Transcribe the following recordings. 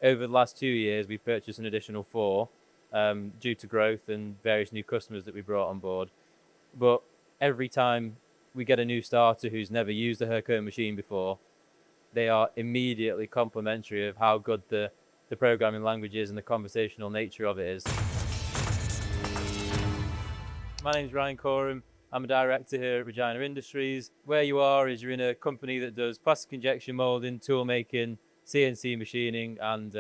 Over the last 2 years, we've purchased an additional 4 due to growth and various new customers that we brought on board. But every time we get a new starter who's never used a Hurco machine before, they are immediately complimentary of how good the programming language is and the conversational nature of it is. My name's Ryan Coram. I'm a director here at Regina Industries. Where you are is you're in a company that does plastic injection moulding, tool making, CNC machining and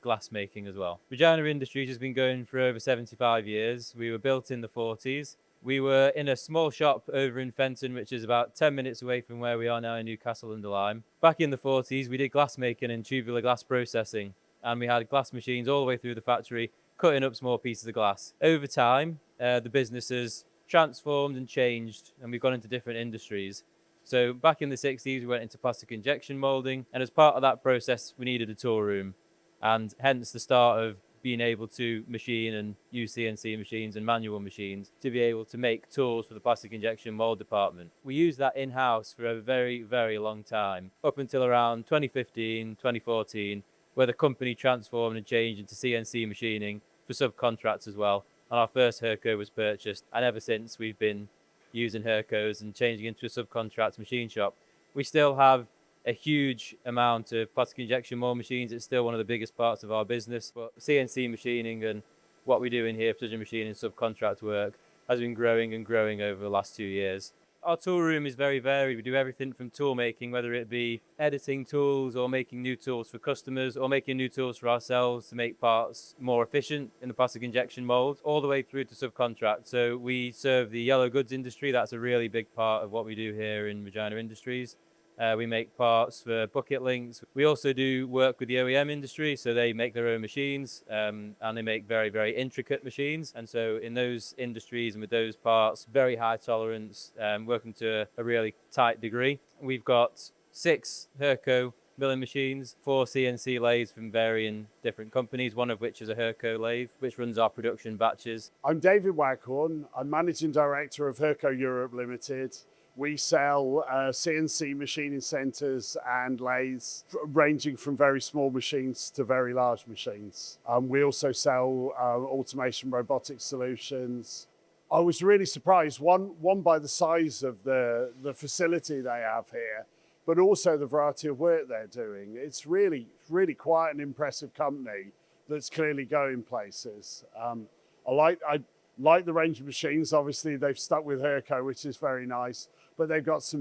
glass making as well. Regina Industries has been going for over 75 years. We were built in the 40s. We were in a small shop over in Fenton, which is about 10 minutes away from where we are now in Newcastle-under-Lyme. Back in the 40s, we did glass making and tubular glass processing, and we had glass machines all the way through the factory, cutting up small pieces of glass. Over time, the business has transformed and changed, and we've gone into different industries. So back in the 60s, we went into plastic injection moulding, and as part of that process, we needed a tool room, and hence the start of being able to machine and use CNC machines and manual machines to be able to make tools for the plastic injection mold department. We used that in-house for a very, very long time, up until around 2015, 2014, where the company transformed and changed into CNC machining for subcontracts as well. And our first Hurco was purchased, and ever since we've been using Hurcos and changing into a subcontract machine shop. We still have a huge amount of plastic injection mold machines. It's still one of the biggest parts of our business, but CNC machining and what we do in here, precision machining subcontract work, has been growing and growing over the last 2 years. Our tool room is very varied. We do everything from tool making, whether it be editing tools or making new tools for customers or making new tools for ourselves to make parts more efficient in the plastic injection mold, all the way through to subcontract. So we serve the yellow goods industry. That's a really big part of what we do here in Regina Industries. We make parts for bucket links. We also do work with the OEM industry, so they make their own machines and they make very, very intricate machines. And so in those industries and with those parts, very high tolerance, working to a really tight degree. We've got 6 Hurco milling machines, 4 CNC lathes from varying different companies, one of which is a Hurco lathe, which runs our production batches. I'm David Waghorn. I'm Managing Director of Hurco Europe Limited. We sell CNC machining centres and lathes ranging from very small machines to very large machines. We also sell automation robotic solutions. I was really surprised, one by the size of the facility they have here, but also the variety of work they're doing. It's really quite an impressive company that's clearly going places. I like the range of machines. Obviously, they've stuck with Hurco, which is very nice. But they've got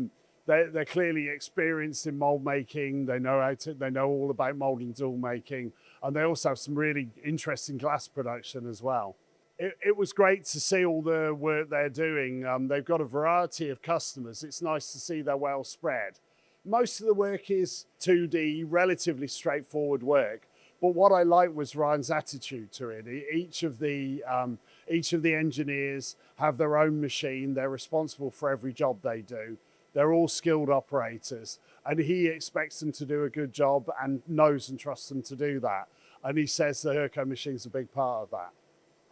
they're clearly experienced in mold making. They know all about molding tool making, and they also have some really interesting glass production as well. It was great to see all the work they're doing. They've got a variety of customers. It's nice to see they're well spread. Most of the work is 2D, relatively straightforward work. But what I liked was Ryan's attitude to it. Each of the engineers have their own machine. They're responsible for every job they do. They're all skilled operators, and he expects them to do a good job and knows and trusts them to do that. And he says the Hurco machine's a big part of that.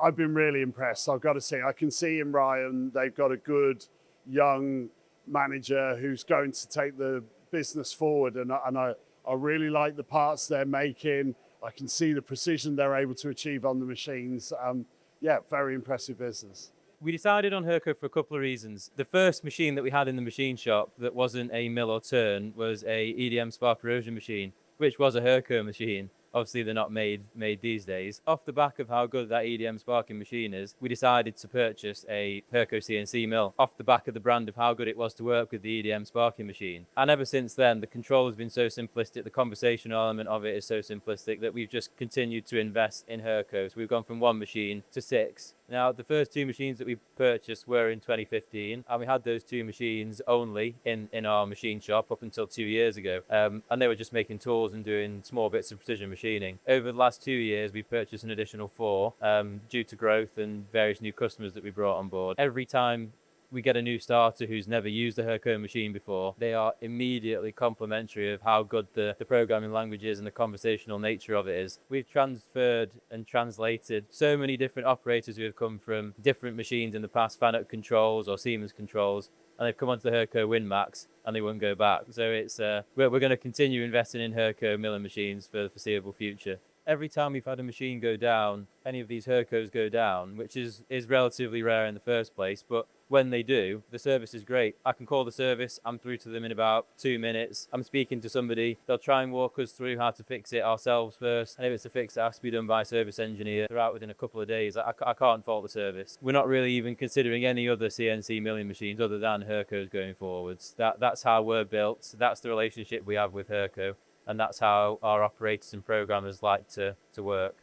I've been really impressed. I've got to say, I can see in Ryan, they've got a good young manager who's going to take the business forward, and I really like the parts they're making. I can see the precision they're able to achieve on the machines. Yeah, very impressive business. We decided on Hurco for a couple of reasons. The first machine that we had in the machine shop that wasn't a mill or turn was a EDM spark erosion machine, which was a Hurco machine. Obviously, they're not made these days. Off the back of how good that EDM sparking machine is, we decided to purchase a Hurco CNC mill off the back of the brand of how good it was to work with the EDM sparking machine. And ever since then, the control has been so simplistic, the conversational element of it is so simplistic that we've just continued to invest in Hurco. So we've gone from 1 machine to 6. Now, the first 2 machines that we purchased were in 2015, and we had those 2 machines only in our machine shop up until 2 years ago. And they were just making tools and doing small bits of precision machining. Over the last 2 years, we purchased an additional 4 due to growth and various new customers that we brought on board. Every time we get a new starter who's never used a Hurco machine before, they are immediately complimentary of how good the programming language is and the conversational nature of it is. We've transferred and translated so many different operators who have come from different machines in the past, Fanuc controls or Siemens controls, and they've come onto the Hurco Winmax and they won't go back. So it's we're going to continue investing in Hurco milling machines for the foreseeable future. every time we've had a machine go down, any of these Hurcos go down, which is relatively rare in the first place, but when they do, the service is great. I can call the service, I'm through to them in about 2 minutes. I'm speaking to somebody, they'll try and walk us through how to fix it ourselves first. And if it's a fix that has to be done by a service engineer, they're out within a couple of days. I can't fault the service. We're not really even considering any other CNC milling machines other than Hurcos going forwards. That's how we're built. That's the relationship we have with Hurco. And that's how our operators and programmers like to work.